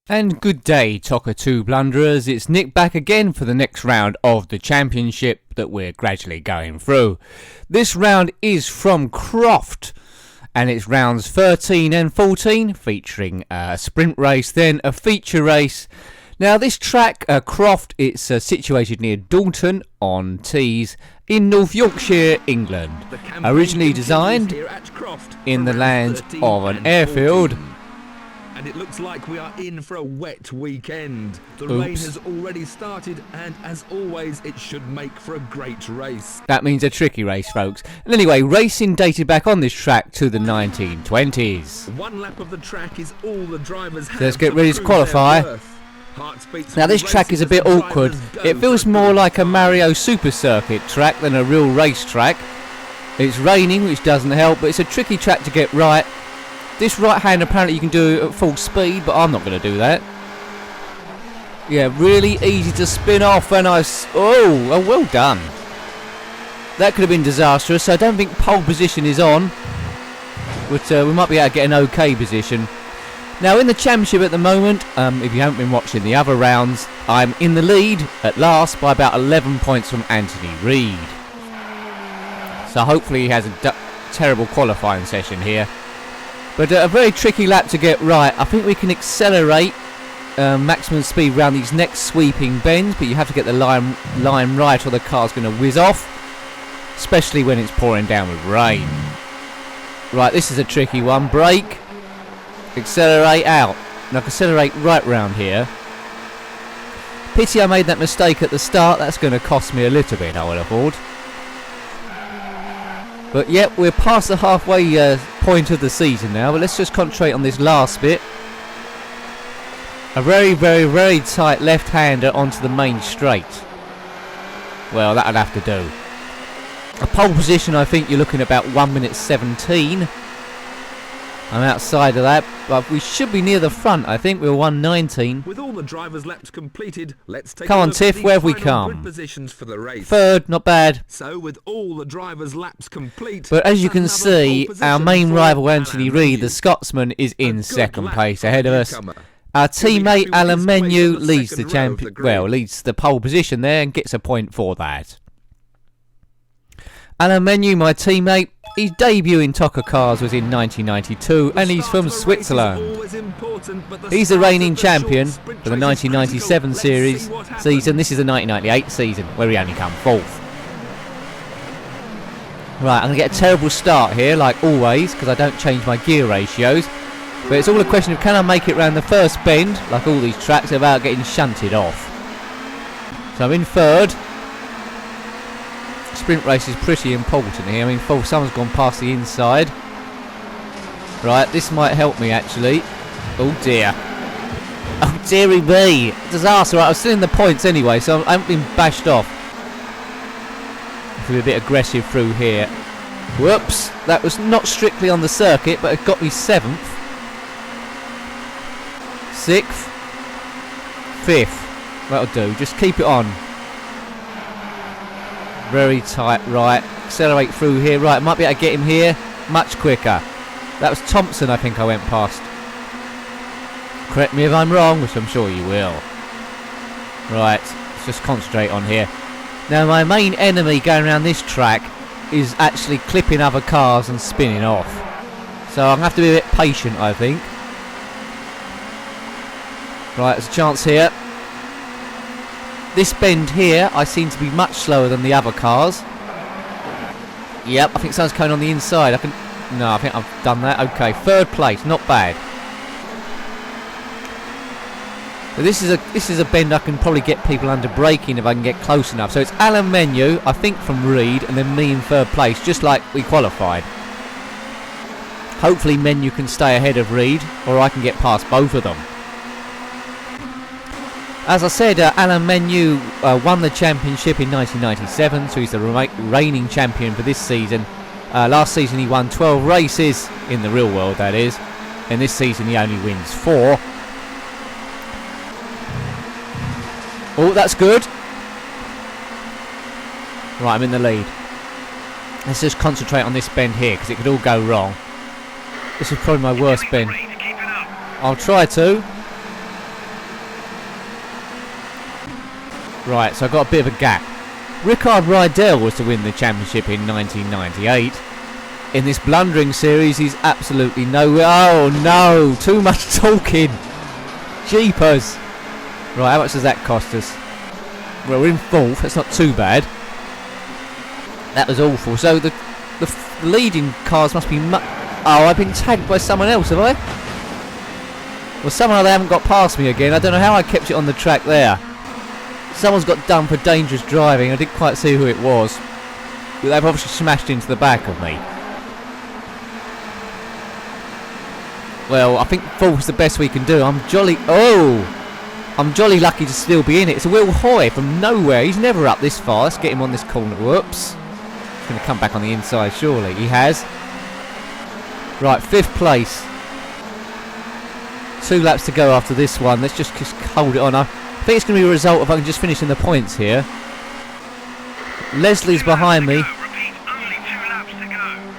And good day, Toca 2 blunderers. It's Nick back again for the next round of the championship that we're gradually going through. This round is from Croft, and it's rounds 13 and 14, featuring a sprint race, then a feature race. Now this track, Croft, it's situated near Dalton on Tees in North Yorkshire, England. Originally designed in the land of an airfield. And it looks like we are in for a wet weekend. The rain has already started, and as always, it should make for a great race. That means a tricky race, folks. And anyway, racing dated back on this track to the 1920s. One lap of the track is all the drivers have. So let's get ready to qualify. Now this track is a bit awkward. It feels more like a Mario Super Circuit track than a real race track. It's raining, which doesn't help, but it's a tricky track to get right. This right hand apparently you can do at full speed, but I'm not going to do that. Yeah, really easy to spin off, and oh, well done. That could have been disastrous, so I don't think pole position is on. But we might be able to get an okay position. Now in the championship at the moment, if you haven't been watching the other rounds, I'm in the lead at last by about 11 points from Anthony Reid. So hopefully he has a terrible qualifying session here. But a very tricky lap to get right. I think we can accelerate maximum speed around these next sweeping bends, but you have to get the line right or the car's going to whiz off, especially when it's pouring down with rain. Right, this is a tricky one. Brake, accelerate out. Now accelerate right round here. Pity I made that mistake at the start. That's going to cost me a little bit, I would have thought. But yep, we're past the halfway point of the season now, but let's just concentrate on this last bit. A very, very, very tight left-hander onto the main straight. Well, that'll have to do. A pole position, I think you're looking at about 1 minute 17. I'm outside of that, but we should be near the front. I think we're 1:19. With all the drivers' laps completed, let's take come a on, look Tiff, at where have we final come? grid positions for the race. Third, not bad. So with all the drivers' laps complete, but as you can see, our main rival Anthony Reid, the Reid, Scotsman, is in second place ahead of us. Our teammate Alan Menu leads the leads the pole position there and gets a point for that. Alan Menu, my teammate, his debut in Toca cars was in 1992, and he's from Switzerland. He's the reigning champion for the 1997 season. This is the 1998 season, where he only come fourth. Right, I'm going to get a terrible start here, like always, because I don't change my gear ratios. But it's all a question of can I make it round the first bend, like all these tracks, without getting shunted off. So I'm in third. Sprint race is pretty important here. I mean, someone's gone past the inside. Right, this might help me actually. Oh dear. Oh dearie me. Disaster. Right, I was still in the points anyway, so I haven't been bashed off. Be a bit aggressive through here. Whoops. That was not strictly on the circuit, but it got me 7th. 6th. 5th. That'll do. Just keep it on. Very tight, right. Accelerate through here. Right, might be able to get him here much quicker. That was Thompson, I think I went past. Correct me if I'm wrong, which I'm sure you will. Right, let's just concentrate on here. Now, my main enemy going around this track is actually clipping other cars and spinning off. So I'm going to have to be a bit patient, I think. Right, there's a chance here. This bend here, I seem to be much slower than the other cars. Yep, I think someone's coming on the inside. No, I think I've done that. Okay, third place, not bad. But this is a bend I can probably get people under braking if I can get close enough. So it's Alan Menu, I think, from Reid, and then me in third place, just like we qualified. Hopefully Menu can stay ahead of Reid, or I can get past both of them. As I said, Alan Menu won the championship in 1997, so he's the reigning champion for this season. Last season he won 12 races, in the real world that is, and this season he only wins 4. Oh, that's good. Right, I'm in the lead. Let's just concentrate on this bend here, because it could all go wrong. This is probably my worst bend. I'll try to. Right, so I've got a bit of a gap. Rickard Rydell was to win the championship in 1998. In this blundering series, he's absolutely nowhere. Oh no, too much talking. Jeepers. Right, how much does that cost us? Well, we're in 4th, that's not too bad. That was awful. So the leading cars must be oh, I've been tagged by someone else, have I? Well, somehow they haven't got past me again. I don't know how I kept it on the track there. Someone's got done for dangerous driving. I didn't quite see who it was. But they've obviously smashed into the back of me. Well, I think 4th is the best we can do. I'm jolly lucky to still be in it. It's a Will Hoy from nowhere. He's never up this far. Let's get him on this corner. Whoops. He's going to come back on the inside, surely. He has. Right, 5th place. 2 laps to go after this one. Let's just hold it on. I think it's going to be a result if I can just finish in the points here. Leslie's behind me.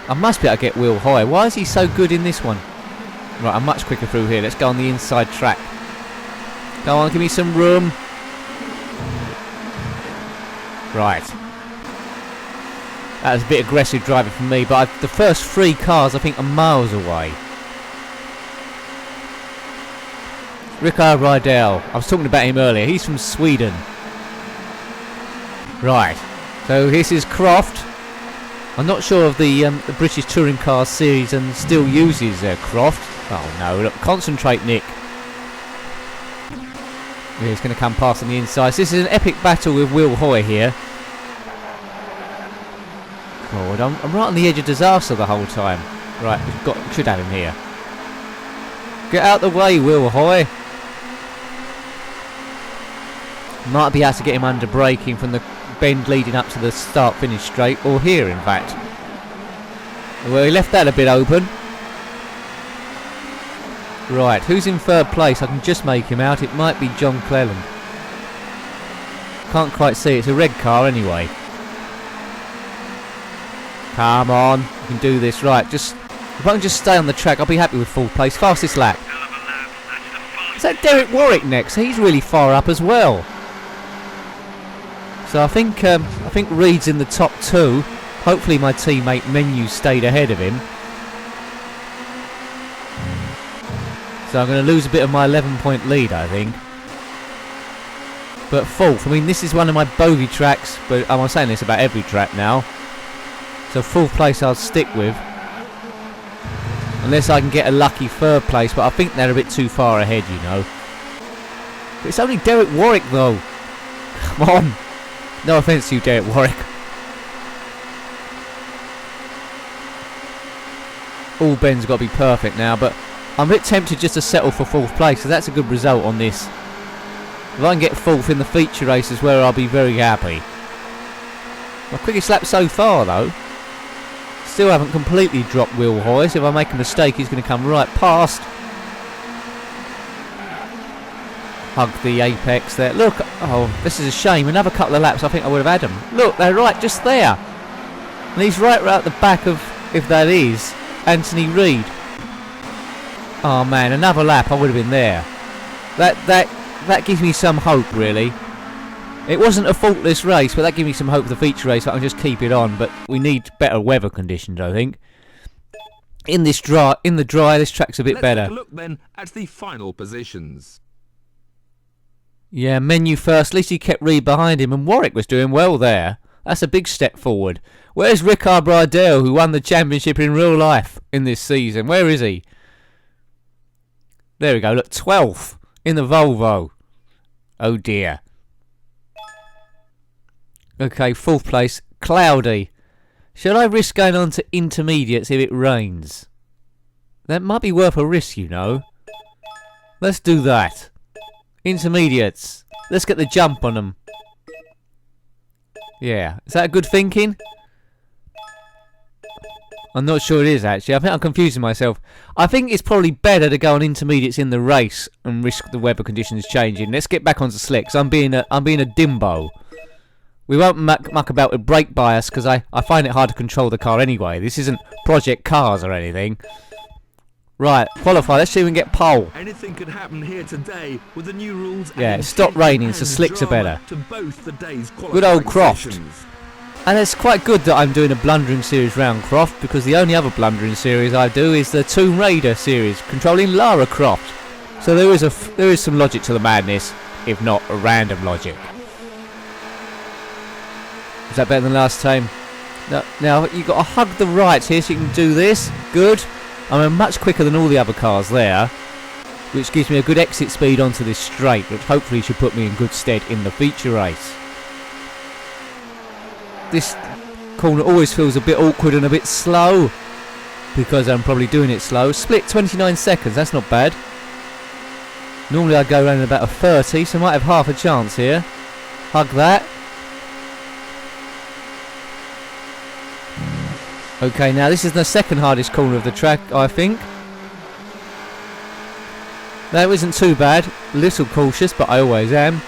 I must be able to get Will Hoy. Why is he so good in this one? Right, I'm much quicker through here. Let's go on the inside track. Go on, give me some room. Right. That was a bit aggressive driving from me, but the first 3 cars I think are miles away. Rickard Rydell. I was talking about him earlier. He's from Sweden. Right. So this is Croft. I'm not sure of the British Touring Cars series and still uses Croft. Oh no, look, concentrate, Nick. Yeah, he's going to come past on the inside. So this is an epic battle with Will Hoy here. God, I'm right on the edge of disaster the whole time. Right, should have him here. Get out the way, Will Hoy. Might be able to get him under braking from the bend leading up to the start-finish straight, or here in fact. Well, he left that a bit open. Right, who's in 3rd place? I can just make him out. It might be John Cleland. Can't quite see. It's a red car anyway. Come on, you can do this. Right, if I can just stay on the track, I'll be happy with 4th place. Fastest lap. Is that Derek Warwick next? He's really far up as well. So I think Reed's in the top 2. Hopefully my teammate Menu stayed ahead of him. So I'm going to lose a bit of my 11-point lead, I think. But 4th, I mean, this is one of my bogey tracks, but I'm saying this about every track now. So 4th place I'll stick with. Unless I can get a lucky 3rd place, but I think they're a bit too far ahead, you know. But it's only Derek Warwick, though. Come on. No offence to you, Derek Warwick. All bends got to be perfect now, but I'm a bit tempted just to settle for 4th place, so that's a good result on this. If I can get 4th in the feature race as well, I'll be very happy. My quickest lap so far, though. Still haven't completely dropped Will Hoy, so if I make a mistake, he's going to come right past. Hug the apex there. Look, oh, this is a shame. Another couple of laps, I think I would have had him. Look, they're right just there. And he's right at the back of, if that is, Anthony Reed. Oh man, another lap, I would have been there. That gives me some hope, really. It wasn't a faultless race, but that gives me some hope for the feature race. I can just keep it on, but we need better weather conditions, I think. In the dry, this track's a bit better. Let's take a look then at the final positions. Yeah, Menu first. At least he kept Reed behind him, and Warwick was doing well there. That's a big step forward. Where's Rickard Rydell, who won the championship in real life in this season? Where is he? There we go. Look, 12th in the Volvo. Oh dear. Okay, 4th place. Cloudy. Should I risk going on to intermediates if it rains? That might be worth a risk, you know. Let's do that. Intermediates. Let's get the jump on them. Yeah. Is that good thinking? I'm not sure it is, actually. I think I'm confusing myself. I think it's probably better to go on intermediates in the race and risk the weather conditions changing. Let's get back onto slicks. I'm being a dimbo. We won't muck about with brake bias because I find it hard to control the car anyway. This isn't Project Cars or anything. Right, qualify. Let's see if we can get pole. Anything could happen here today with the new rules. Yeah, it stopped raining, so slicks are better. To both the day's good old Croft. sessions. And it's quite good that I'm doing a blundering series round Croft, because the only other blundering series I do is the Tomb Raider series, controlling Lara Croft. So there is some logic to the madness, if not a random logic. Is that better than last time? Now you've got to hug the right here so you can do this. Good. I'm much quicker than all the other cars there, which gives me a good exit speed onto this straight, which hopefully should put me in good stead in the feature race. This corner always feels a bit awkward and a bit slow, because I'm probably doing it slow. Split 29 seconds, that's not bad. Normally I go around in about a 30, so I might have half a chance here. Hug that. Okay, now this is the second hardest corner of the track, I think. That isn't too bad. A little cautious, but I always am.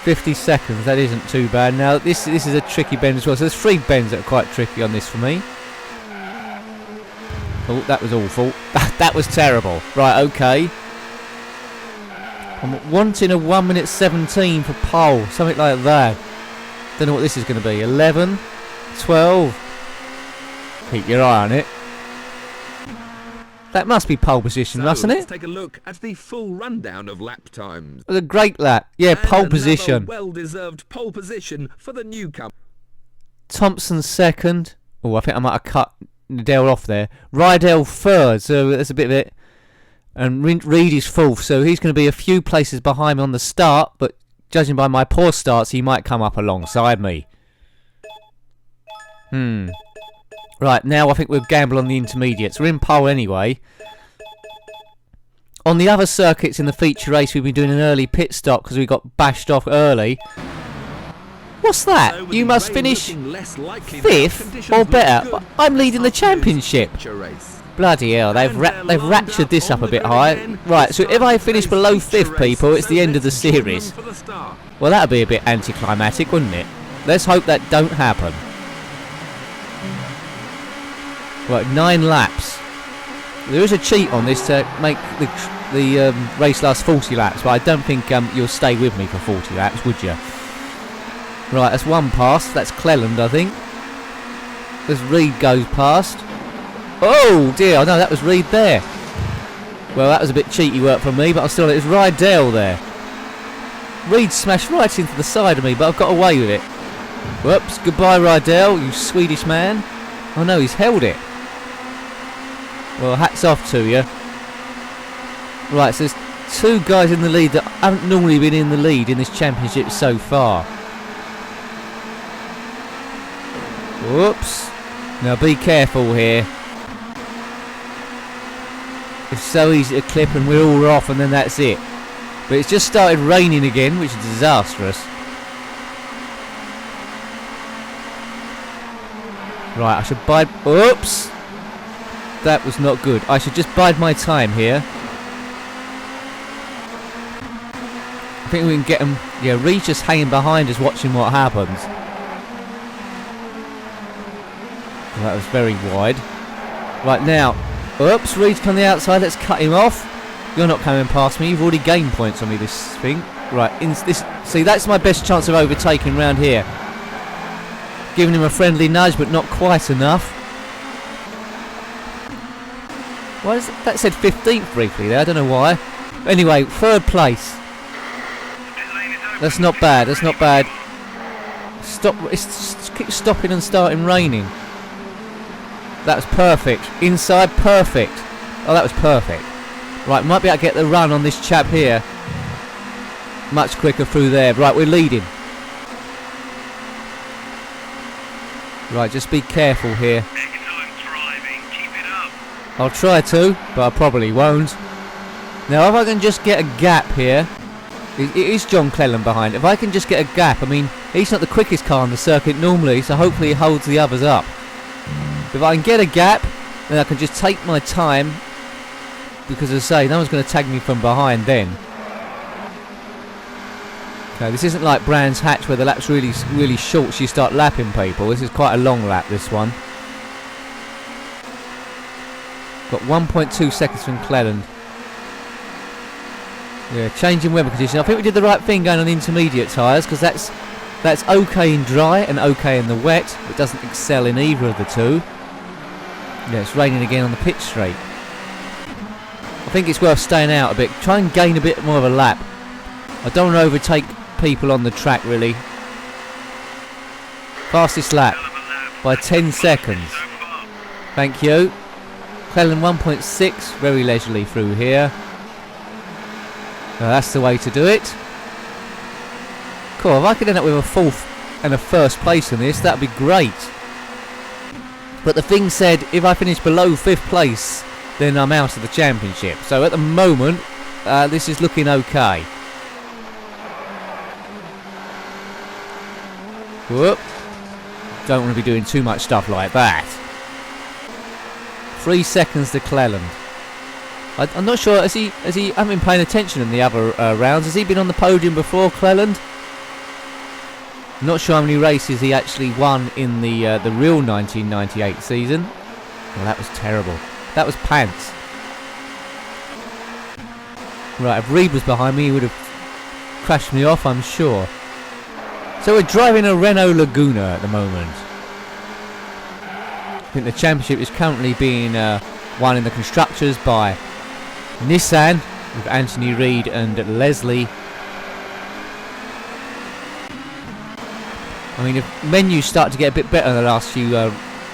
50 seconds, that isn't too bad. Now this is a tricky bend as well. So there's 3 bends that are quite tricky on this for me. Oh, that was awful. That was terrible. Right, okay. I'm wanting a 1 minute 17 for pole, something like that. Don't know what this is going to be. 11, 12. Keep your eye on it. That must be pole position, mustn't it? Let's take a look at the full rundown of lap times. It was a great lap. Yeah, And pole another position. well-deserved pole position for the newcomer. Thompson second. Oh, I think I might have cut Nadell off there. Rydell third, so that's a bit of it. And Reed is fourth, so he's going to be a few places behind me on the start, but judging by my poor starts, he might come up alongside me. Right, now I think we'll gamble on the intermediates. We're in pole anyway. On the other circuits in the feature race, we've been doing an early pit stop because we got bashed off early. What's that? So You must finish 5th or better. I'm leading the championship. Bloody hell, they've ratcheted this up a bit high. Right, so if I finish below 5th, people, it's the end of the series. Well, that would be a bit anticlimactic, wouldn't it? Let's hope that don't happen. Right, 9 laps. There is a cheat on this to make the race last 40 laps, but I don't think you'll stay with me for 40 laps, would you? Right, that's one pass. That's Cleland, I think. As Reed goes past. Oh dear, no, that was Reed there. Well, that was a bit cheeky work from me, but it was Rydell there. Reed smashed right into the side of me, but I've got away with it. Whoops, goodbye Rydell, you Swedish man. Oh no, he's held it. Well, hats off to you. Right, so there's 2 guys in the lead that haven't normally been in the lead in this championship so far. Whoops. Now be careful here. It's so easy to clip and we're all off and then that's it. But it's just started raining again, which is disastrous. Right, I should bide... Oops! That was not good. I should just bide my time here. I think we can get them... Yeah, Reed's just hanging behind us watching what happens. That was very wide. Right, now... Oops, Reed's on the outside. Let's cut him off. You're not coming past me. You've already gained points on me, this thing. Right, see, that's my best chance of overtaking round here. Giving him a friendly nudge, but not quite enough. Why is that said 15th briefly there? I don't know why. Anyway, 3rd place. That's not bad. That's not bad. Stop! It keeps stopping and starting raining. That was perfect. Inside, perfect. Oh, that was perfect. Right, might be able to get the run on this chap here. Much quicker through there. Right, we're leading. Right, just be careful here. Excellent driving. Keep it up. I'll try to, but I probably won't. Now, if I can just get a gap here... It is John Cleland behind. If I can just get a gap, I mean, he's not the quickest car on the circuit normally, so hopefully he holds the others up. If I can get a gap, then I can just take my time, because as I say, no one's going to tag me from behind then. Okay, this isn't like Brands Hatch where the lap's really short so you start lapping people. This is quite a long lap, this one. Got 1.2 seconds from Cleland. Yeah, changing weather conditions. I think we did the right thing going on intermediate tyres, because that's okay in dry and okay in the wet. It doesn't excel in either of the two. Yeah, it's raining again on the pit straight. I think it's worth staying out a bit. Try and gain a bit more of a lap. I don't want to overtake people on the track, really. Fastest lap by 10 seconds. Thank you. Cleland 1.6, very leisurely through here. That's the way to do it. Cool, if I could end up with a 4th and a 1st place in this, that'd be great. But the thing said, if I finish below 5th place, then I'm out of the championship. So at the moment, this is looking okay. Whoop. Don't want to be doing too much stuff like that. 3 seconds to Cleland. I'm not sure, has he I haven't been paying attention in the other rounds. Has he been on the podium before, Cleland? I'm not sure how many races he actually won in the real 1998 season. Well, that was terrible. That was pants. Right, if Reed was behind me, he would have crashed me off, I'm sure. So we're driving a Renault Laguna at the moment. I think the championship is currently being won in the constructors by Nissan with Anthony Reed and Leslie. I mean, if menus start to get a bit better in the last few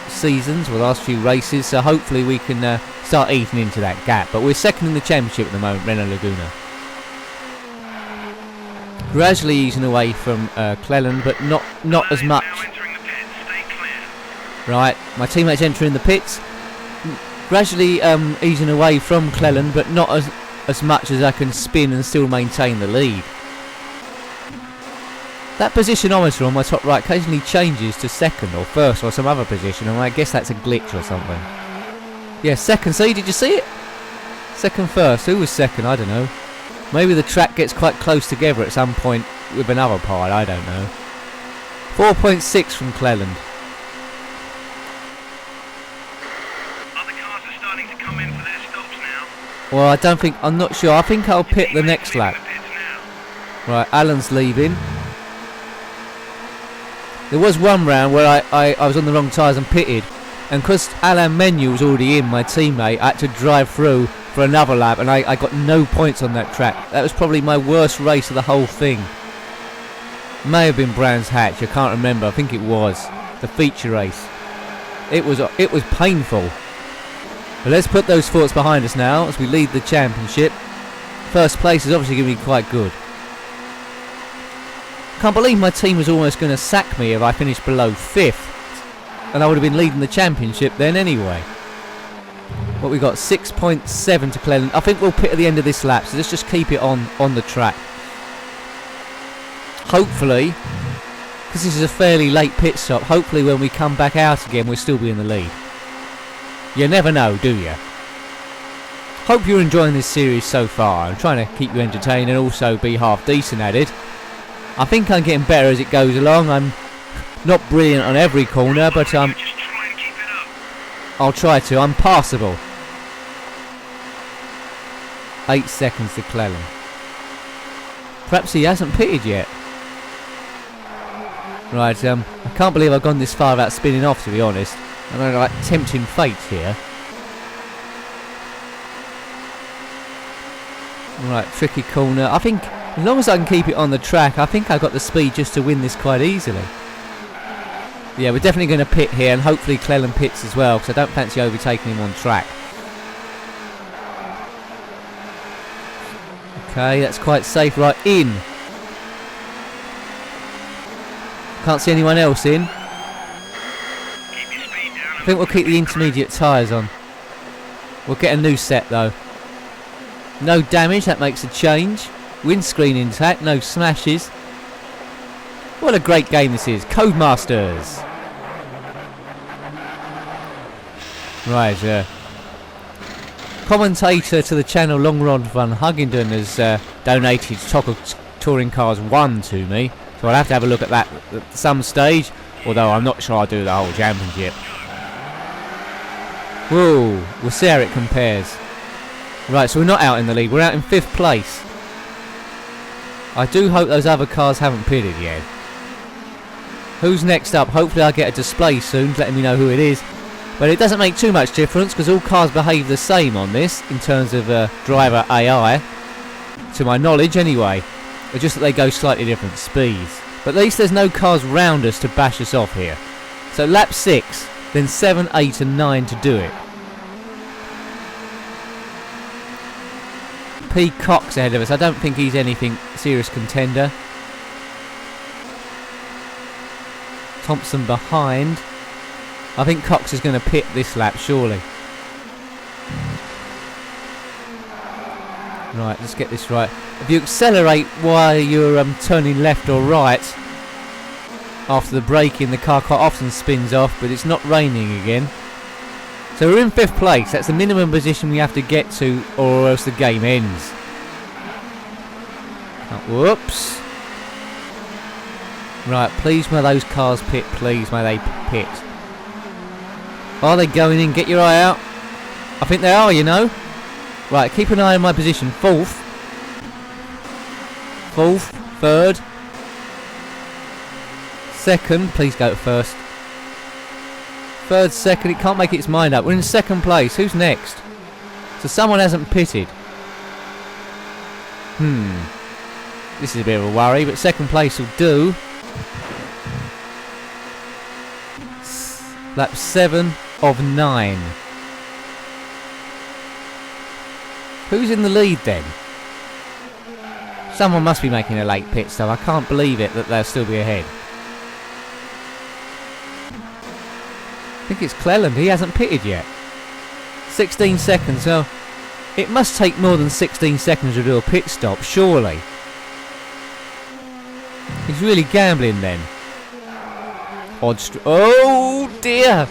seasons, or the last few races, so hopefully we can start eating into that gap. But we're second in the championship at the moment, Renault Laguna. Gradually easing away from Cleland, but not as much. Right, my teammate's entering the pits. Gradually easing away from Cleland, but not as much as I can spin and still maintain the lead. That positionometer on my top right occasionally changes to 2nd or 1st or some other position, and I guess that's a glitch or something. Yeah, 2nd. See, did you see it? 2nd, 1st. Who was 2nd? I don't know. Maybe the track gets quite close together at some point with another part. I don't know. 4.6 from Cleland. Other cars are starting to come in for their stops now. Well, I'm not sure. I think I'll pit the next lap. Right, Alan's leaving. There was one round where I was on the wrong tyres and pitted, and because Alain Menu was already in, my teammate, I had to drive through for another lap, and I got no points on that track. That was probably my worst race of the whole thing. May have been Brands Hatch, I can't remember. I think it was the feature race. It was painful. But let's put those thoughts behind us now as we lead the championship. 1st place is obviously going to be quite good. Can't believe my team was almost going to sack me if I finished below 5th, and I would have been leading the championship then anyway. What we got, 6.7 to Cleland. I think we'll pit at the end of this lap, so let's just keep it on the track. Hopefully, because this is a fairly late pit stop, hopefully when we come back out again we'll still be in the lead. You never know, do you? Hope you're enjoying this series so far. I'm trying to keep you entertained and also be half decent at it. I think I'm getting better as it goes along. I'm not brilliant on every corner, but Just try and keep it up. I'll try to. I'm passable. 8 seconds to Cleland. Perhaps he hasn't pitted yet. Right, I can't believe I've gone this far without spinning off, to be honest. I'm like tempting fate here. Right, tricky corner. I think as long as I can keep it on the track, I think I've got the speed just to win this quite easily. Yeah, we're definitely going to pit here, and hopefully Cleland pits as well, because I don't fancy overtaking him on track. Okay, that's quite safe. Right, in. Can't see anyone else in. Keep your speed down. I think we'll keep the intermediate tyres on. We'll get a new set though. No damage, that makes a change. Windscreen intact, no smashes. What a great game this is. Codemasters. Right, commentator to the channel Long Rod Van Huggington has donated Toca Touring Cars 1 to me. So I'll have to have a look at that at some stage. Although I'm not sure I'll do the whole championship. Whoa, we'll see how it compares. Right, so we're not out in the lead, we're out in 5th place. I do hope those other cars haven't pitted yet. Who's next up? Hopefully I'll get a display soon letting me know who it is. But it doesn't make too much difference because all cars behave the same on this in terms of driver AI. To my knowledge anyway. It's just that they go slightly different speeds. But at least there's no cars round us to bash us off here. So lap 6, then 7, 8 and 9 to do it. P. Cox ahead of us. I don't think he's anything serious contender. Thompson behind. I think Cox is going to pit this lap, surely. Right, let's get this right. If you accelerate while you're turning left or right, after the braking, the car quite often spins off, but it's not raining again. So we're in 5th place. That's the minimum position we have to get to, or else the game ends. Oh, whoops. Right, please may those cars pit, please may they pit. Are they going in? Get your eye out. I think they are, you know. Right, keep an eye on my position. 4th. 4th. 3rd. 2nd. Please go to 1st. 3rd, 2nd. It can't make its mind up. We're in 2nd place. Who's next? So someone hasn't pitted. This is a bit of a worry, but 2nd place will do. Lap 7 of 9. Who's in the lead then? Someone must be making a late pit stop. I can't believe it that they'll still be ahead. I think it's Cleland. He hasn't pitted yet. 16 seconds. So it must take more than 16 seconds to do a pit stop, surely. He's really gambling then. Oh dear!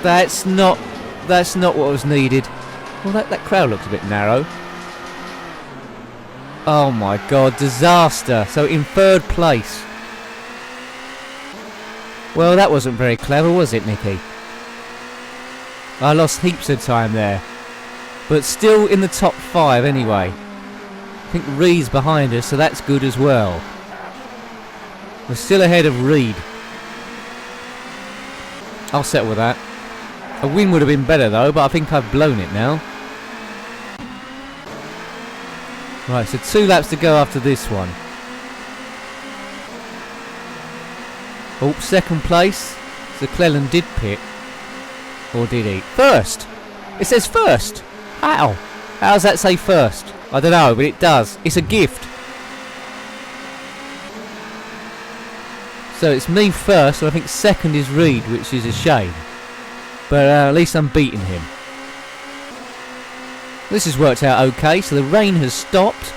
That's not what was needed. Well, that crowd looks a bit narrow. Oh my god, disaster! So in 3rd place. Well, that wasn't very clever, was it, Nicky? I lost heaps of time there. But still in the top 5 anyway. I think Reed's behind us, so that's good as well. We're still ahead of Reed. I'll settle with that. A win would have been better though, but I think I've blown it now. Right, so 2 laps to go after this one. Oh, 2nd place. So Cleland did pit. Or did he? 1st! It says 1st! How? How does that say 1st? I don't know, but it does. It's a gift. So it's me 1st, and I think 2nd is Reed, which is a shame. But at least I'm beating him. This has worked out okay, so the rain has stopped.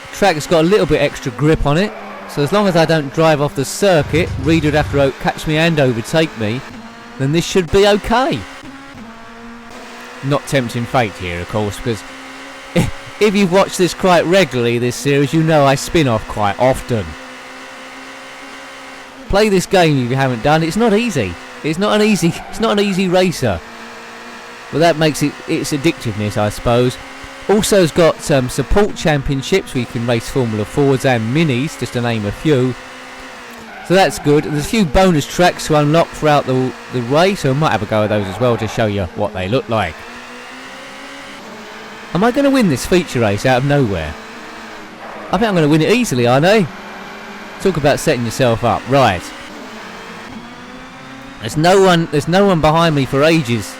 The track has got a little bit extra grip on it, so as long as I don't drive off the circuit, Reed would have to catch me and overtake me, then this should be okay. Not tempting fate here, of course, because if you've watched this quite regularly, this series, you know I spin off quite often. Play this game if you haven't done. It's not easy. It's not an easy racer. Well, that makes it its addictiveness, I suppose. Also, has got support championships where you can race Formula 4s and Minis, just to name a few. So that's good. There's a few bonus tracks to unlock throughout the race, so I might have a go at those as well to show you what they look like. Am I going to win this feature race out of nowhere? I think I'm going to win it easily, aren't I? Talk about setting yourself up. Right. There's no one behind me for ages.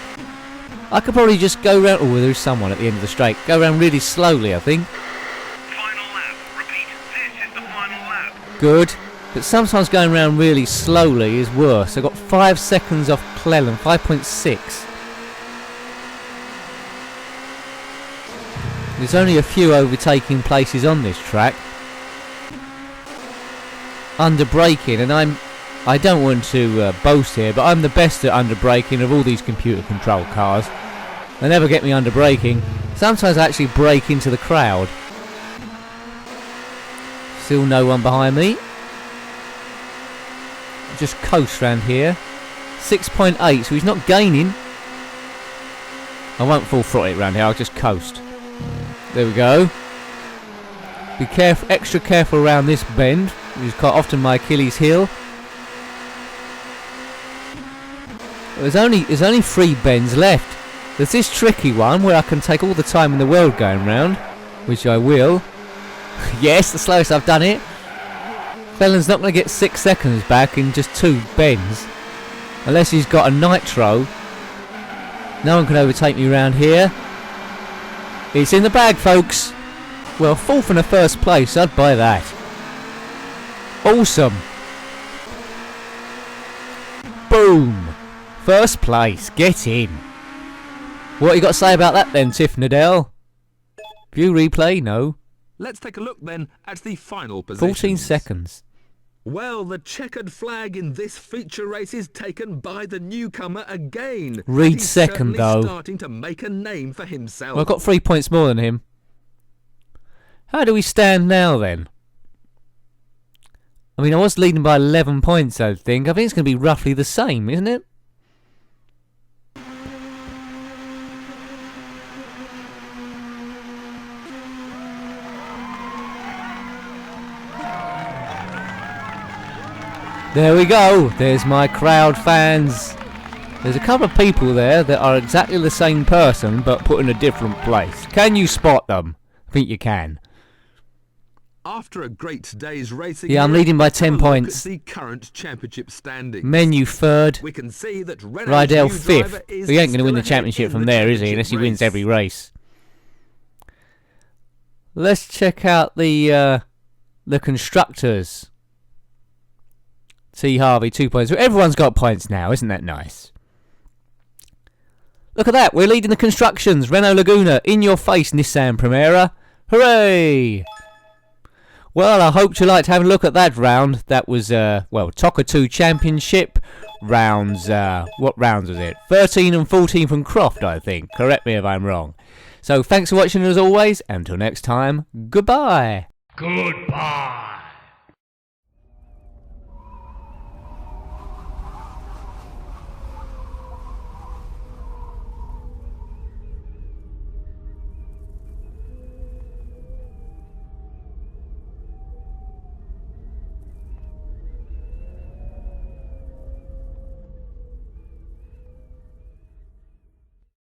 I could probably just go round. Oh, there's someone at the end of the straight. Go around really slowly, I think. Final lap. Repeat, this is the final lap. Good. But sometimes going around really slowly is worse. I've got 5 seconds off Cleland. 5.6. There's only a few overtaking places on this track. Under braking, and I don't want to boast here, but I'm the best at under braking of all these computer controlled cars. They never get me under braking. Sometimes I actually brake into the crowd. Still no one behind me. Just coast round here. 6.8, so he's not gaining. I won't full throttle it around here, I'll just coast. There we go. Be careful, extra careful around this bend, which is quite often my Achilles heel. There's only 3 bends left. There's this tricky one where I can take all the time in the world going round, which I will. Yes, the slowest I've done it. Felon's not going to get 6 seconds back in just 2 bends. Unless he's got a nitro. No one can overtake me around here. It's in the bag, folks. Well, 4th in the first place, I'd buy that. Awesome. Boom. First place, get in. What you got to say about that then, Tiff Nadell? View replay? No. Let's take a look then at the final positions. 14 seconds. Well, the checkered flag in this feature race is taken by the newcomer again. Reed He's second, though. Starting to make a name for himself. Well, I've got 3 points more than him. How do we stand now then? I mean, I was leading by 11 points, I think. I think it's going to be roughly the same, isn't it? There we go. There's my crowd fans. There's a couple of people there that are exactly the same person but put in a different place. Can you spot them? I think you can. After a great day's racing, yeah, I'm leading by 10 points. The current championship standings. Menu 3rd. We can see that Rydell 5th. He ain't going to win the championship from there, is he? Unless he wins every race. Let's check out the constructors. T. Harvey, 2 points. Everyone's got points now, isn't that nice? Look at that, we're leading the constructions. Renault Laguna, in your face, Nissan Primera. Hooray! Well, I hope you liked having a look at that round. That was, well, Toca 2 Championship. Rounds, what rounds was it? 13 and 14 from Croft, I think. Correct me if I'm wrong. So, thanks for watching as always. Until next time, goodbye. Goodbye.